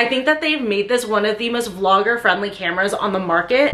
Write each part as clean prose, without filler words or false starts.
I think that they've made this one of the most vlogger friendly cameras on the market.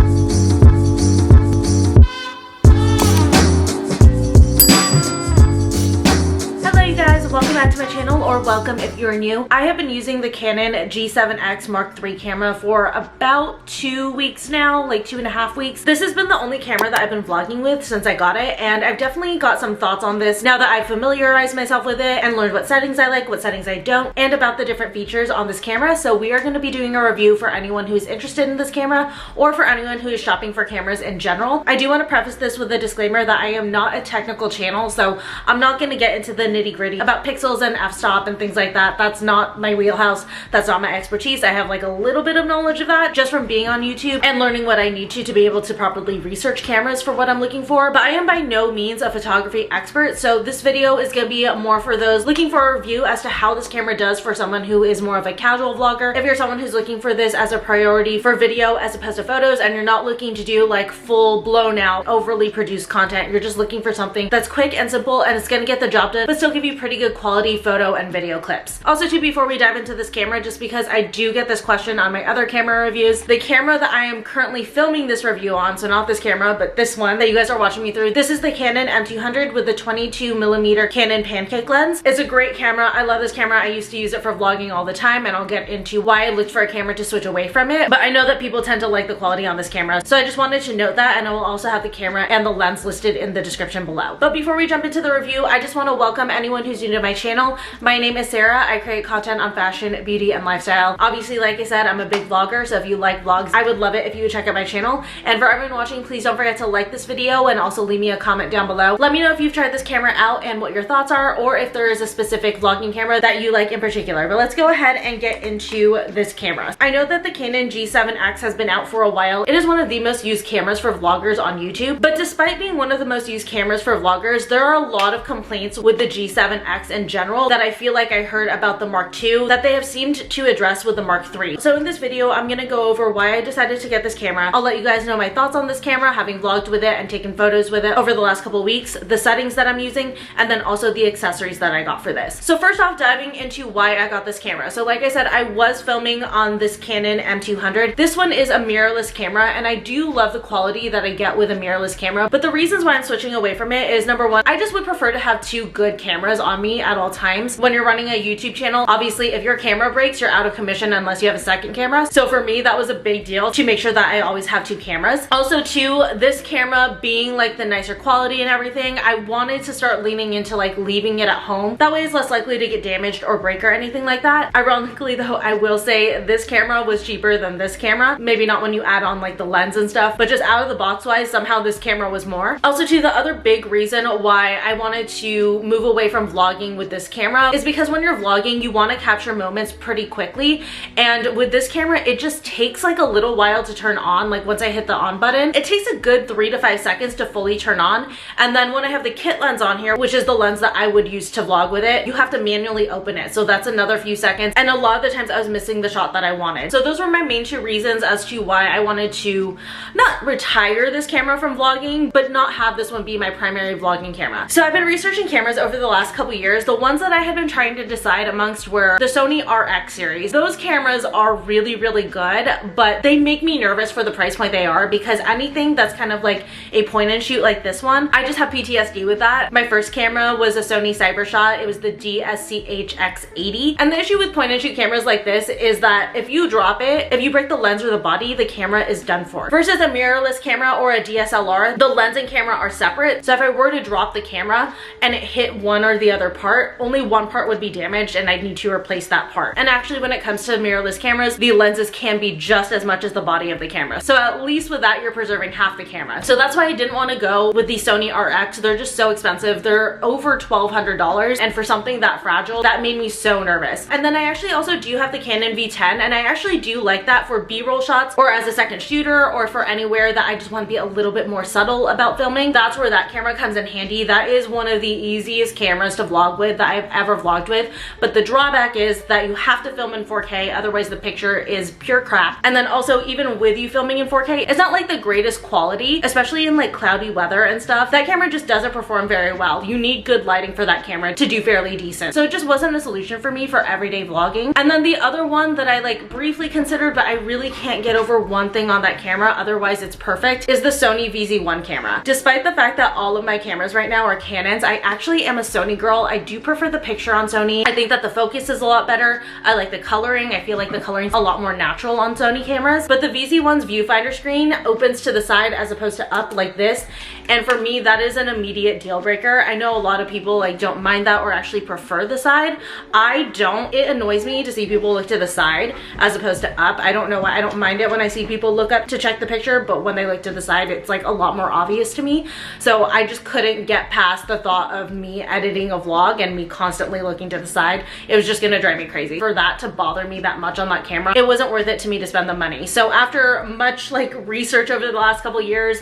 Welcome back to my channel, or welcome if you're new. I have been using the Canon G7X Mark III camera for about 2 weeks now, like 2.5 weeks. This has been the only camera that I've been vlogging with since I got it, and I've definitely got some thoughts on this now that I've familiarized myself with it and learned what settings I like, what settings I don't, and about the different features on this camera. So we are going to be doing a review for anyone who is interested in this camera, or for anyone who is shopping for cameras in general. I do want to preface this with a disclaimer that I am not a technical channel, so I'm not going to get into the nitty-gritty about pixels and f-stop and things like that. That's not my wheelhouse. That's not my expertise. I have like a little bit of knowledge of that just from being on YouTube and learning what I need to be able to properly research cameras for what I'm looking for. But I am by no means a photography expert, so this video is going to be more for those looking for a review as to how this camera does for someone who is more of a casual vlogger. If you're someone who's looking for this as a priority for video as opposed to photos, and you're not looking to do like full blown out overly produced content, you're just looking for something that's quick and simple and it's going to get the job done but still give you pretty good quality photo and video clips. Also too, before we dive into this camera, just because I do get this question on my other camera reviews, the camera that I am currently filming this review on, so not this camera but this one that you guys are watching me through, this is the Canon M200 with the 22mm Canon pancake lens. It's a great camera. I love this camera. I used to use it for vlogging all the time, and I'll get into why I looked for a camera to switch away from it, but I know that people tend to like the quality on this camera, so I just wanted to note that, and I will also have the camera and the lens listed in the description below. But before we jump into the review, I just want to welcome anyone who's new to my channel. My name is Sarah. I create content on fashion, beauty, and lifestyle. Obviously, like I said, I'm a big vlogger, so if you like vlogs, I would love it if you would check out my channel. And for everyone watching, please don't forget to like this video and also leave me a comment down below. Let me know if you've tried this camera out and what your thoughts are, or if there is a specific vlogging camera that you like in particular. But let's go ahead and get into this camera. I know that the Canon G7X has been out for a while. It is one of the most used cameras for vloggers on YouTube, but despite being one of the most used cameras for vloggers, there are a lot of complaints with the G7X in general that I feel like I heard about the Mark II that they have seemed to address with the Mark III. So in this video, I'm gonna go over why I decided to get this camera. I'll let you guys know my thoughts on this camera, having vlogged with it and taken photos with it over the last couple weeks, the settings that I'm using, and then also the accessories that I got for this. So first off, diving into why I got this camera. So like I said, I was filming on this Canon M200. This one is a mirrorless camera, and I do love the quality that I get with a mirrorless camera, but the reasons why I'm switching away from it is, number one, I just would prefer to have two good cameras on me at all times. When you're running a YouTube channel, obviously if your camera breaks, you're out of commission unless you have a second camera. So for me, that was a big deal to make sure that I always have two cameras. Also too, this camera being like the nicer quality and everything, I wanted to start leaning into like leaving it at home. That way it's less likely to get damaged or break or anything like that. Ironically though, I will say this camera was cheaper than this camera. Maybe not when you add on like the lens and stuff, but just out of the box wise, somehow this camera was more. Also too, the other big reason why I wanted to move away from vlogging with this camera is because when you're vlogging, you want to capture moments pretty quickly, and with this camera it just takes like a little while to turn on. Like once I hit the on button, it takes a good 3 to 5 seconds to fully turn on, and then when I have the kit lens on here, which is the lens that I would use to vlog with it, you have to manually open it, so that's another few seconds, and a lot of the times I was missing the shot that I wanted. So those were my main two reasons as to why I wanted to not retire this camera from vlogging, but not have this one be my primary vlogging camera. So I've been researching cameras over the last couple years. The ones that I had been trying to decide amongst were the Sony RX series. Those cameras are really, really good, but they make me nervous for the price point they are, because anything that's kind of like a point and shoot like this one, I just have PTSD with that. My first camera was a Sony CyberShot. It was the DSCH-X80, and the issue with point and shoot cameras like this is that if you drop it, if you break the lens or the body, the camera is done for. Versus a mirrorless camera or a DSLR, the lens and camera are separate, so if I were to drop the camera and it hit one or the other part, only one part would be damaged and I'd need to replace that part. And actually when it comes to mirrorless cameras, the lenses can be just as much as the body of the camera, so at least with that you're preserving half the camera. So that's why I didn't want to go with the Sony RX. They're just so expensive. They're over $1,200, and for something that fragile, that made me so nervous. And then I actually also do have the Canon V10, and I actually do like that for B-roll shots or as a second shooter, or for anywhere that I just want to be a little bit more subtle about filming. That's where that camera comes in handy. That is one of the easiest cameras to vlog with that I've ever vlogged with, but the drawback is that you have to film in 4K, otherwise the picture is pure crap. And then also, even with you filming in 4K, it's not like the greatest quality, especially in like cloudy weather and stuff. That camera just doesn't perform very well. You need good lighting for that camera to do fairly decent. So it just wasn't a solution for me for everyday vlogging. And then the other one that I like briefly considered, but I really can't get over one thing on that camera, otherwise it's perfect, is the Sony VZ1 camera. Despite the fact that all of my cameras right now are Canons, I actually am a Sony girl. I do prefer the picture on Sony. I think that the focus is a lot better. I like the coloring. I feel like the coloring is a lot more natural on Sony cameras, but the VZ1's viewfinder screen opens to the side as opposed to up like this. And for me, that is an immediate deal breaker. I know a lot of people like don't mind that or actually prefer the side. I don't. It annoys me to see people look to the side as opposed to up. I don't know why. I don't mind it when I see people look up to check the picture, but when they look to the side, it's like a lot more obvious to me. So I just couldn't get past the thought of me editing a vlog and me constantly looking to the side. It was just gonna drive me crazy. For that to bother me that much on that camera, it wasn't worth it to me to spend the money. So after much like research over the last couple years,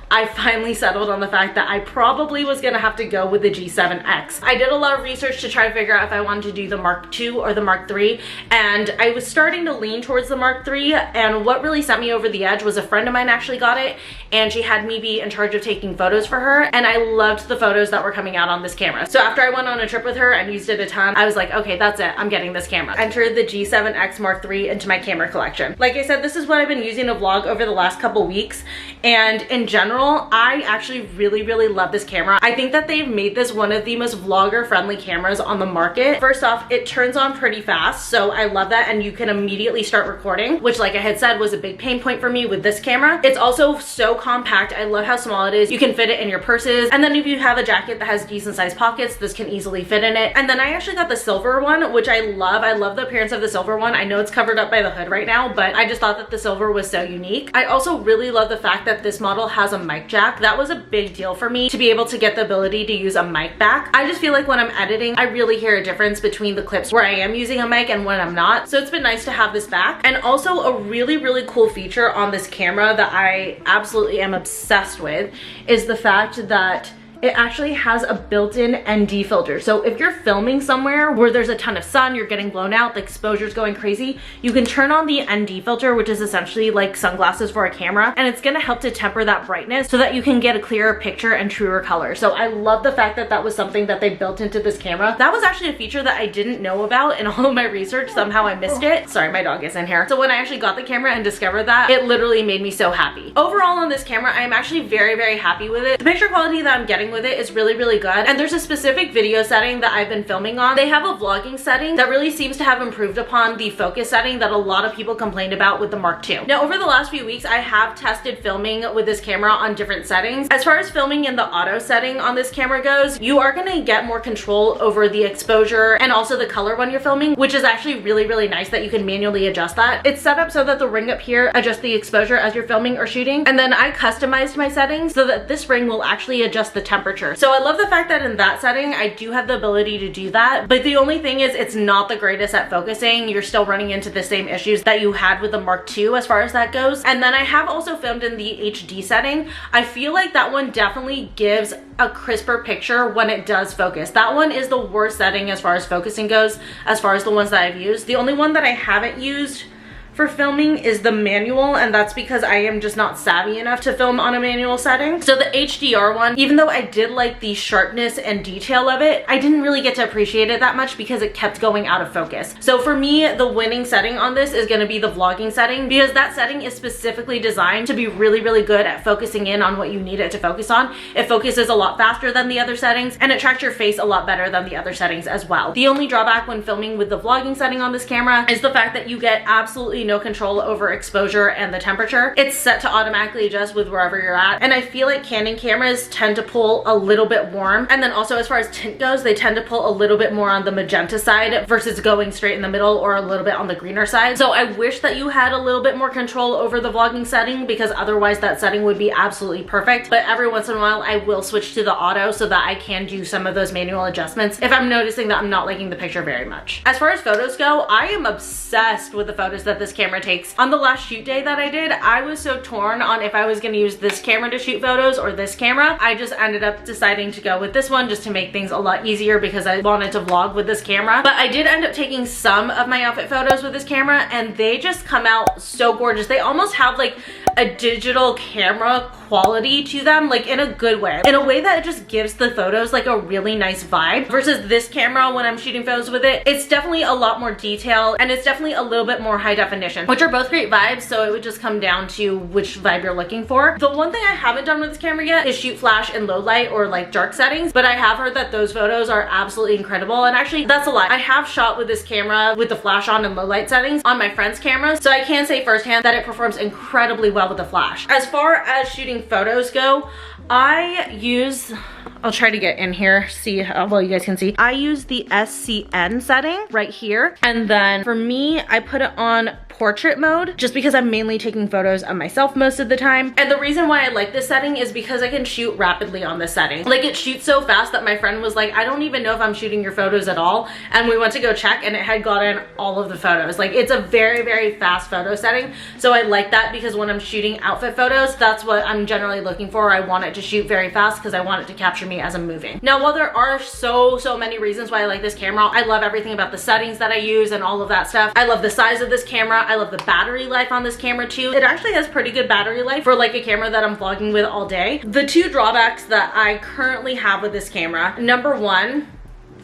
I finally settled on the fact that I probably was gonna have to go with the G7X. I did a lot of research to try to figure out if I wanted to do the Mark II or the Mark III, and I was starting to lean towards the Mark III, and what really sent me over the edge was a friend of mine actually got it, and she had me be in charge of taking photos for her, and I loved the photos that were coming out on this camera. So after I went on a trip with her and used it a ton, I was like, okay, that's it, I'm getting this camera. Entered the G7X Mark III into my camera collection. Like I said, this is what I've been using to vlog over the last couple weeks, and in general, I actually really love this camera. I think that they've made this one of the most vlogger friendly cameras on the market. First off, it turns on pretty fast, so I love that, and you can immediately start recording, which like I had said was a big pain point for me with this camera. It's also so compact. I love how small it is. You can fit it in your purses, and then if you have a jacket that has decent sized pockets, this can easily fit in it. And then I actually got the silver one, which I love. I love the appearance of the silver one. I know it's covered up by the hood right now, but I just thought that the silver was so unique. I also really love the fact that this model has a mic jack. That was a big deal for me to be able to get the ability to use a mic back. I just feel like when I'm editing, I really hear a difference between the clips where I am using a mic and when I'm not. So it's been nice to have this back. And also a really cool feature on this camera that I absolutely am obsessed with is the fact that it actually has a built-in ND filter. So if you're filming somewhere where there's a ton of sun, you're getting blown out, the exposure's going crazy, you can turn on the ND filter, which is essentially like sunglasses for a camera, and it's gonna help to temper that brightness so that you can get a clearer picture and truer color. So I love the fact that that was something that they built into this camera. That was actually a feature that I didn't know about in all of my research. Somehow I missed it. Sorry, my dog is in here. So when I actually got the camera and discovered that, it literally made me so happy. Overall on this camera, I am actually very happy with it. The picture quality that I'm getting with it is really good, and there's a specific video setting that I've been filming on. They have a vlogging setting that really seems to have improved upon the focus setting that a lot of people complained about with the Mark II. Now over the last few weeks, I have tested filming with this camera on different settings. As far as filming in the auto setting on this camera goes, you are going to get more control over the exposure and also the color when you're filming, which is actually really nice that you can manually adjust that. It's set up so that the ring up here adjusts the exposure as you're filming or shooting, and then I customized my settings so that this ring will actually adjust the temperature. So I love the fact that in that setting, I do have the ability to do that, but the only thing is it's not the greatest at focusing. You're still running into the same issues that you had with the Mark II as far as that goes. And then I have also filmed in the HD setting. I feel like that one definitely gives a crisper picture when it does focus. That one is the worst setting as far as focusing goes, as far as the ones that I've used. The only one that I haven't used for filming is the manual, and that's because I am just not savvy enough to film on a manual setting. So the HDR one, even though I did like the sharpness and detail of it, I didn't really get to appreciate it that much because it kept going out of focus. So for me, the winning setting on this is going to be the vlogging setting, because that setting is specifically designed to be really good at focusing in on what you need it to focus on. It focuses a lot faster than the other settings, and it tracks your face a lot better than the other settings as well. The only drawback when filming with the vlogging setting on this camera is the fact that you get absolutely no control over exposure and the temperature. It's set to automatically adjust with wherever you're at, and I feel like Canon cameras tend to pull a little bit warm, and then also as far as tint goes, they tend to pull a little bit more on the magenta side versus going straight in the middle or a little bit on the greener side. So I wish that you had a little bit more control over the vlogging setting, because otherwise that setting would be absolutely perfect. But every once in a while I will switch to the auto so that I can do some of those manual adjustments if I'm noticing that I'm not liking the picture very much. As far as photos go, I am obsessed with the photos that this camera takes. On the last shoot day that I did, I was so torn on if I was gonna use this camera to shoot photos or this camera. I just ended up deciding to go with this one just to make things a lot easier because I wanted to vlog with this camera. But I did end up taking some of my outfit photos with this camera and they just come out so gorgeous. They almost have like a digital camera quality to them, like in a good way, in a way that it just gives the photos like a really nice vibe. Versus this camera, when I'm shooting photos with it, it's definitely a lot more detail and it's definitely a little bit more high definition, which are both great vibes. So it would just come down to which vibe you're looking for. The one thing I haven't done with this camera yet is shoot flash in low light or like dark settings, but I have heard that those photos are absolutely incredible. And actually that's a lie. I have shot with this camera with the flash on in low light settings on my friend's camera, so I can say firsthand that it performs incredibly well with the flash. As far as shooting photos go, I'll try to get in here, see how well you guys can see. I use the SCN setting right here. And then for me, I put it on portrait mode just because I'm mainly taking photos of myself most of the time. And the reason why I like this setting is because I can shoot rapidly on this setting. Like it shoots so fast that my friend was like, I don't even know if I'm shooting your photos at all. And we went to go check and it had gotten all of the photos. Like it's a very, very fast photo setting. So I like that because when I'm shooting outfit photos, that's what I'm generally looking for. I want it to shoot very fast because I want it to capture me as I'm moving. Now, while there are so many reasons why I like this camera, I love everything about the settings that I use and all of that stuff. I love the size of this camera. I love the battery life on this camera too. It actually has pretty good battery life for like a camera that I'm vlogging with all day. The two drawbacks that I currently have with this camera, number one,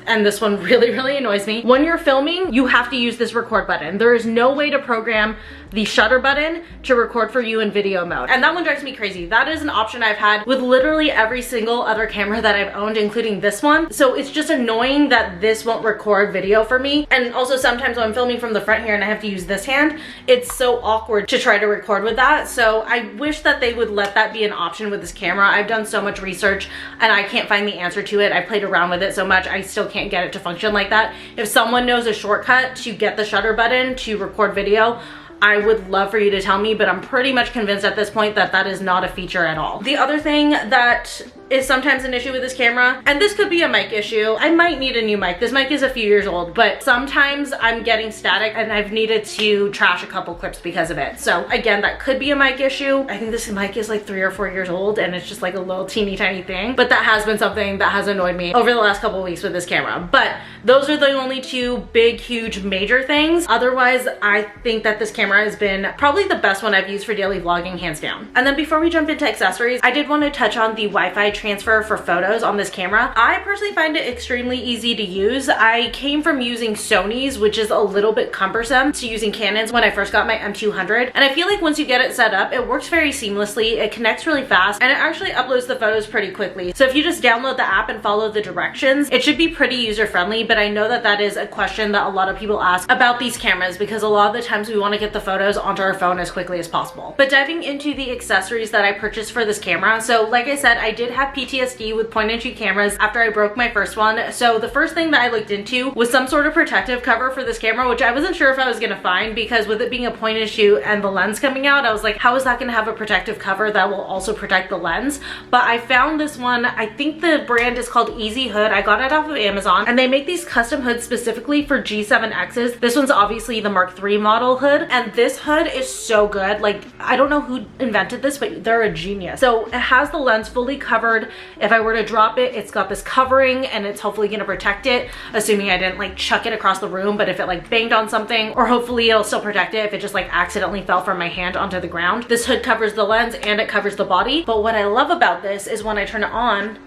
and this one really annoys me. When you're filming, you have to use this record button. There is no way to program the shutter button to record for you in video mode. And that one drives me crazy. That is an option I've had with literally every single other camera that I've owned, including this one. So it's just annoying that this won't record video for me. And also sometimes when I'm filming from the front here and I have to use this hand, it's so awkward to try to record with that. So I wish that they would let that be an option with this camera. I've done so much research and I can't find the answer to it. I played around with it so much, I still can't get it to function like that. If someone knows a shortcut to get the shutter button to record video, I would love for you to tell me, but I'm pretty much convinced at this point that that is not a feature at all. The other thing that is sometimes an issue with this camera, and this could be a mic issue. I might need a new mic. This mic is a few years old, but sometimes I'm getting static and I've needed to trash a couple clips because of it. So again, that could be a mic issue. I think this mic is like 3 or 4 years old and it's just like a little teeny tiny thing, but that has been something that has annoyed me over the last couple of weeks with this camera. But those are the only two big, huge, major things. Otherwise, I think that this camera has been probably the best one I've used for daily vlogging, hands down. And then before we jump into accessories, I did want to touch on the Wi-Fi transfer for photos on this camera. I personally find it extremely easy to use. I came from using Sony's, which is a little bit cumbersome, to using Canon's when I first got my M200. And I feel like once you get it set up, it works very seamlessly. It connects really fast and it actually uploads the photos pretty quickly. So if you just download the app and follow the directions, it should be pretty user-friendly. But I know that that is a question that a lot of people ask about these cameras because a lot of the times we want to get the photos onto our phone as quickly as possible. But diving into the accessories that I purchased for this camera, so like I said, I did have PTSD with point and shoot cameras after I broke my first one. So the first thing that I looked into was some sort of protective cover for this camera, which I wasn't sure if I was gonna find because with it being a point and shoot and the lens coming out, I was like, how is that gonna have a protective cover that will also protect the lens? But I found this one. I think the brand is called Easy Hood. I got it off of Amazon and they make these custom hoods specifically for G7Xs. This one's obviously the Mark III model hood, and this hood is so good. Like, I don't know who invented this, but they're a genius. So it has the lens fully covered. If I were to drop it, it's got this covering and it's hopefully gonna protect it, assuming I didn't like chuck it across the room. But if it like banged on something, or hopefully it'll still protect it if it just like accidentally fell from my hand onto the ground. This hood covers the lens and it covers the body. But what I love about this is when I turn it on,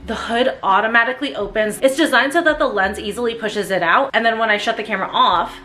the hood automatically opens. It's designed so that the lens easily pushes it out. And then when I shut the camera off,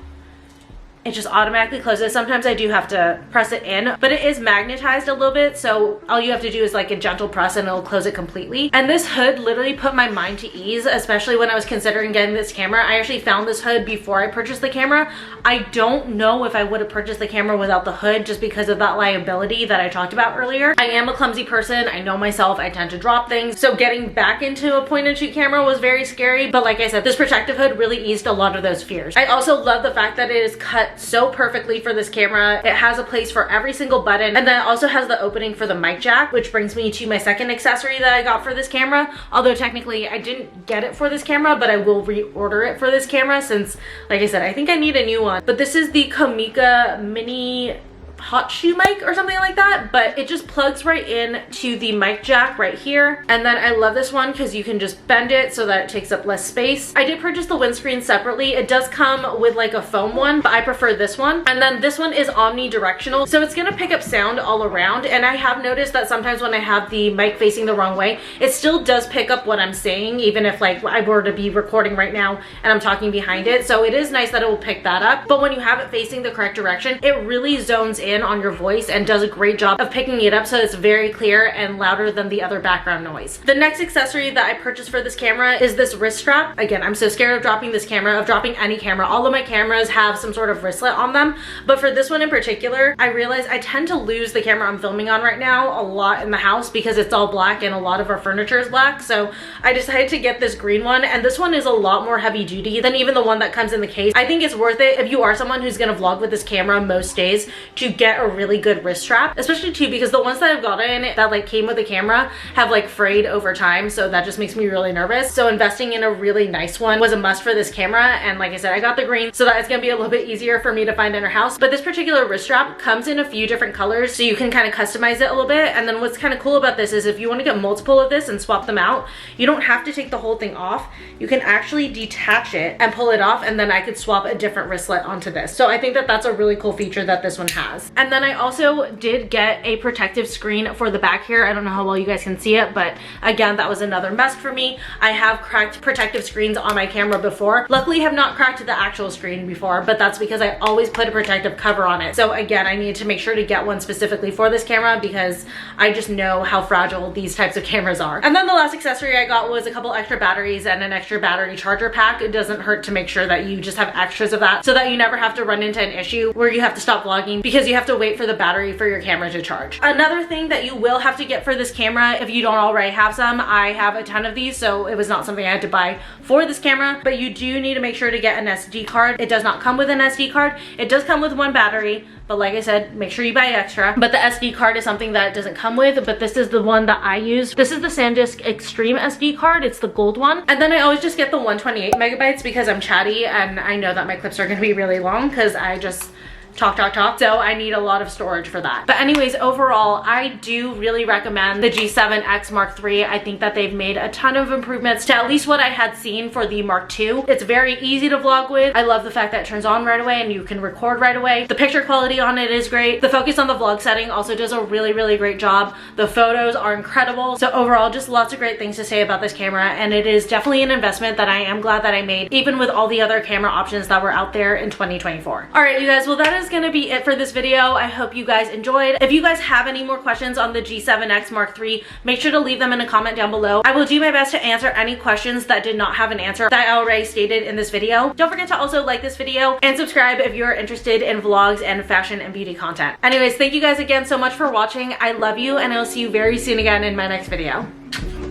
it just automatically closes. Sometimes I do have to press it in, but it is magnetized a little bit, so all you have to do is like a gentle press and it'll close it completely. And this hood literally put my mind to ease, especially when I was considering getting this camera. I actually found this hood before I purchased the camera. I don't know if I would have purchased the camera without the hood just because of that liability that I talked about earlier. I am a clumsy person. I know myself. I tend to drop things. So getting back into a point and shoot camera was very scary. But like I said, this protective hood really eased a lot of those fears. I also love the fact that it is cut set so perfectly for this camera. It has a place for every single button, and then it also has the opening for the mic jack, which brings me to my second accessory that I got for this camera. Although technically I didn't get it for this camera, but I will reorder it for this camera since, like I said, I think I need a new one. But this is the Comica Mini hot shoe mic or something like that, but it just plugs right in to the mic jack right here. And then I love this one because you can just bend it so that it takes up less space. I did purchase the windscreen separately. It does come with like a foam one, but I prefer this one. And then this one is omnidirectional, so it's gonna pick up sound all around. And I have noticed that sometimes when I have the mic facing the wrong way, it still does pick up what I'm saying, even if like I were to be recording right now and I'm talking behind it. So it is nice that it will pick that up. But when you have it facing the correct direction, it really zones in on your voice and does a great job of picking it up so it's very clear and louder than the other background noise. The next accessory that I purchased for this camera is this wrist strap. Again, I'm so scared of dropping this camera, of dropping any camera. All of my cameras have some sort of wristlet on them, but for this one in particular, I realize I tend to lose the camera I'm filming on right now a lot in the house because it's all black and a lot of our furniture is black. So I decided to get this green one, and this one is a lot more heavy duty than even the one that comes in the case. I think it's worth it if you are someone who's gonna vlog with this camera most days to get a really good wrist strap, especially too because the ones that I've gotten that like came with the camera have like frayed over time, so that just makes me really nervous. So investing in a really nice one was a must for this camera, and like I said, I got the green so that it's gonna be a little bit easier for me to find in our house. But this particular wrist strap comes in a few different colors, so you can kind of customize it a little bit. And then what's kind of cool about this is if you want to get multiple of this and swap them out, you don't have to take the whole thing off. You can actually detach it and pull it off, and then I could swap a different wristlet onto this. So I think that that's a really cool feature that this one has. And then I also did get a protective screen for the back here. I don't know how well you guys can see it, but again, that was another must for me. I have cracked protective screens on my camera before. Luckily, have not cracked the actual screen before, but that's because I always put a protective cover on it. So again, I needed to make sure to get one specifically for this camera because I just know how fragile these types of cameras are. And then the last accessory I got was a couple extra batteries and an extra battery charger pack. It doesn't hurt to make sure that you just have extras of that so that you never have to run into an issue where you have to stop vlogging because you have to wait for the battery for your camera to charge. Another thing that you will have to get for this camera, if you don't already have some, I have a ton of these, so it was not something I had to buy for this camera, but you do need to make sure to get an SD card. It does not come with an SD card. It does come with one battery, but like I said, make sure you buy extra. But the SD card is something that it doesn't come with, but this is the one that I use. This is the SanDisk Extreme SD card. It's the gold one. And then I always just get the 128 megabytes because I'm chatty and I know that my clips are gonna be really long because I just talk, so I need a lot of storage for that. But anyways, overall, I do really recommend the G7X Mark III. I think that they've made a ton of improvements to at least what I had seen for the Mark II. It's very easy to vlog with. I love the fact that it turns on right away and you can record right away. The picture quality on it is great. The focus on the vlog setting also does a really great job. The photos are incredible. So overall, just lots of great things to say about this camera, and it is definitely an investment that I am glad that I made, even with all the other camera options that were out there in 2024. All right, you guys, well, that is gonna be it for this video. I hope you guys enjoyed. If you guys have any more questions on the G7X Mark III, make sure to leave them in a comment down below. I will do my best to answer any questions that did not have an answer that I already stated in this video. Don't forget to also like this video and subscribe if you're interested in vlogs and fashion and beauty content. Anyways, thank you guys again so much for watching. I love you, and I'll see you very soon again in my next video.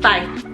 Bye.